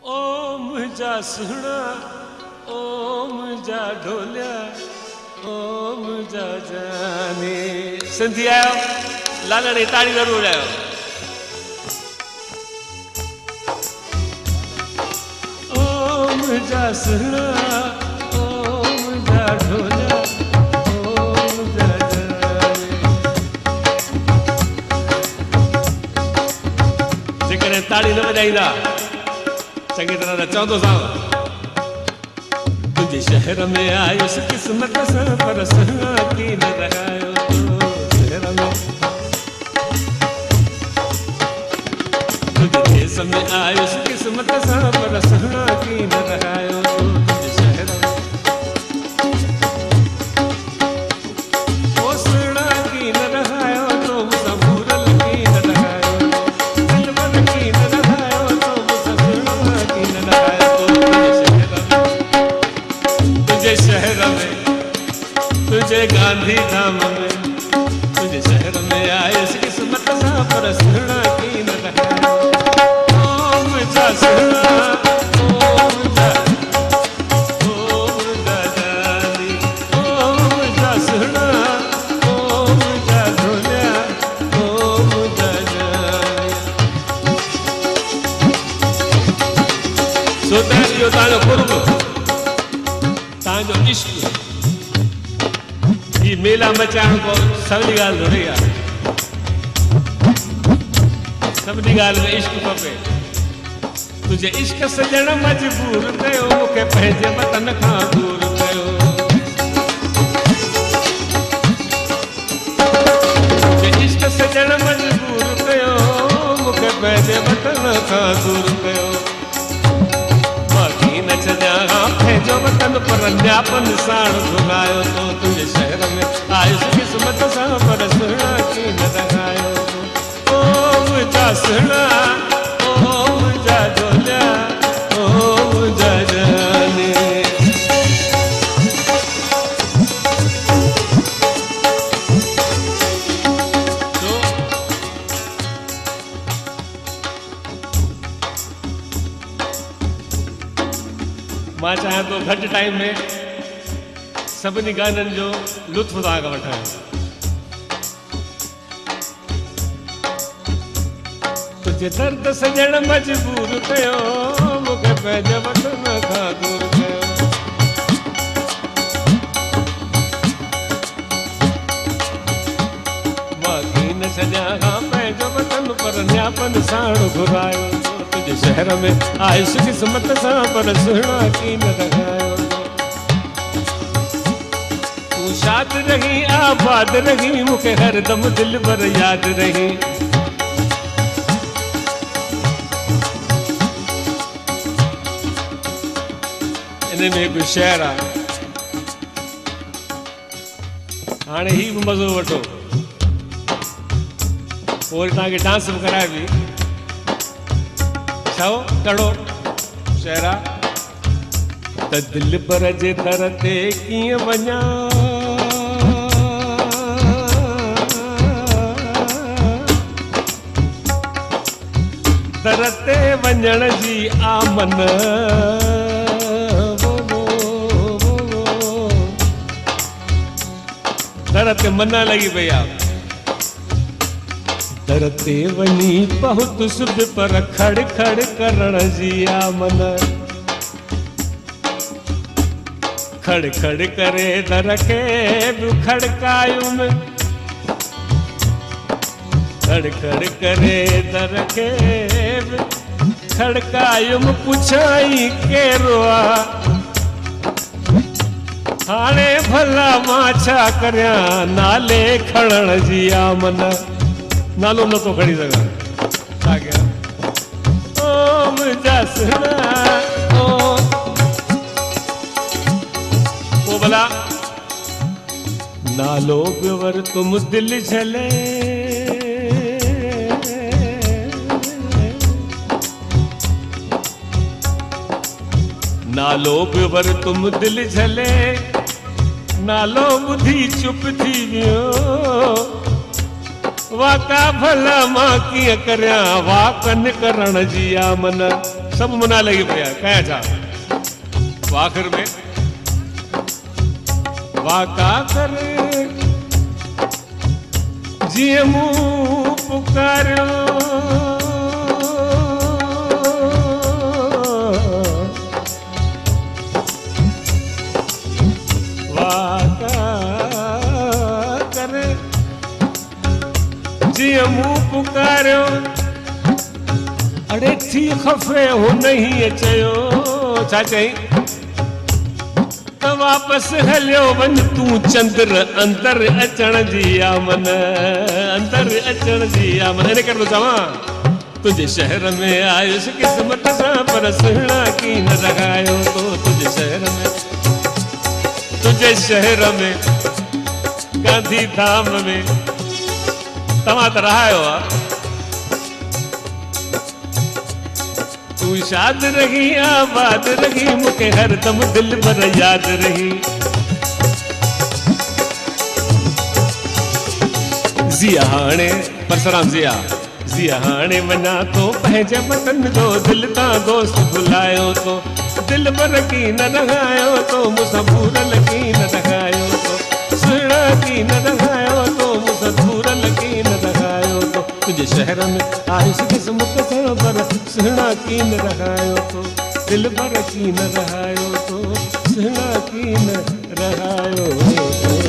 ओम जा सुना ओम जा ढोलिया ओम जा जाने सिंधी आयो लालड़ी ताड़ी ज़रूर आयो ओम जा सुना ओम जा ढोलिया ओम जा जाने जेकॾहिं ताड़ी न वॼाईंदा चंगी तरह चवंदो सां तुझे शहर में आयुसि किस्मत सां पर सुहिणा कीन रहायो शहर में तुझे देश में आयुसि किस्मत सां पर सुहिणा कीन रहायो तुझे शहर में ओ सुहिणा कीन रहायो तो मूंसां भूरल कीन रहायो दिलबर कीन रहायो तो मूंसां सुहिणा कीन रहायो तुझे शहर में तुझे गांधी धाम में तुझे शहर में आयुसि किस्मत सां पर सुहिणा कीन रहायो ओम जा सुहिणा ओम जा जानी ओम जा सुहिणा ओम जा ढोलिया ओम जा जानी सो इहो तव्हांजो कुर्ब तव्हांजो इश्क ही मेला मचाइण को सवली ॻाल्हि थोरी आहे सभिनी ॻाल्हि में इश्क खपे तुझे इश्क सजण मजबूर कयो मूंखे पंहिंजे वतन खां दूर कयो तुझे इश्क सजण मजबूर कयो मूंखे पंहिंजे वतन खां दूर कयो न छॾियां पंहिंजो वतन पर न्यापन साण घुरायो तो तुझे शहर में आयुसि किस्मत सां पर सुहिणा कीन रहायो ओम जा सुहिणा ओम जा ढोलिया ओम जा जाने मां चाहियां थो घटि टाइम में सभिनी गाननि जो लुत्फ़ तव्हां खां वठां तुझे दर्द सजण मजबूर कयो मूंखे पंहिंजे वतन खां दूर कयो बाक़ी न छॾियां पंहिंजो वतन पर न्यापन साण घुरायो तुझे शहर में आयुसि किस्मत सां पर सुहिणा कीन रहायो तूं शाद रही आबाद रही मूंखे हरदम दिलबर यादि रही इन में हिकु शेर आहे हाणे ही बि मज़ो वठो पोइ वरी तव्हांखे डांस बि कराइबी छो कड़ो शहरा त दिलबर जे दर ते कीअं वञा दर ते वञण जी आमन दर ते मन लॻी पई आहे दर ते वञी बहुत सुध पर खड़ खड़ करण जी आमन खड़ खड़ करे दर खे बि खड़कायुम खड़ खड़ करे दर खे बि खड़कायुम पुछाई केरो आहे हाणे भला मां छा करियां नाले खणण जी आमन नालो न तो खड़ी सघां छा कयां ओम जा सुहिणा ओम पोइ भला नालो बिवर तुम दिल झले नालो बिवर तुम दिल झले नालो ॿुधी चुप थी वियो वाका भला मां कीअं करियां वाकन करण जी आमन सब मना लगी पिया कया जा आखिर में वाका करे जिए मुंह पुकारो वाका करे जिए मुंह पुकारो अड़े थी खफे हो नहीं चयो छा चई वापस हलियो वन तू चंद्र अंदर अचण जी आमन अंदर अचण जी आमन इन कर चवा तुझे शहर में आयुस किस्मत सा पर सुहिणा की न रगायो तो तुझे शहर में गांधी धाम में तव्हां त रहायो आहे तू शाद रही आबाद रही मुखे हरदम दिल भर याद रही जिया हाणे परसराम जिया हाणे वञा तो पंहिंजे वतन जो दिल तां दोस्त भुलायो तो दिल भर की न रहायो तो मूंसां भूरल की न रहायो तो सुहिणा की न रहायो तो मूंसां भूरल की न रहायो तो तुझे शहर में आयुस किस्मत से पर सुहिणा की न रहायो तो दिल भर की न रहायो तो सुहिणा की न रहायो तो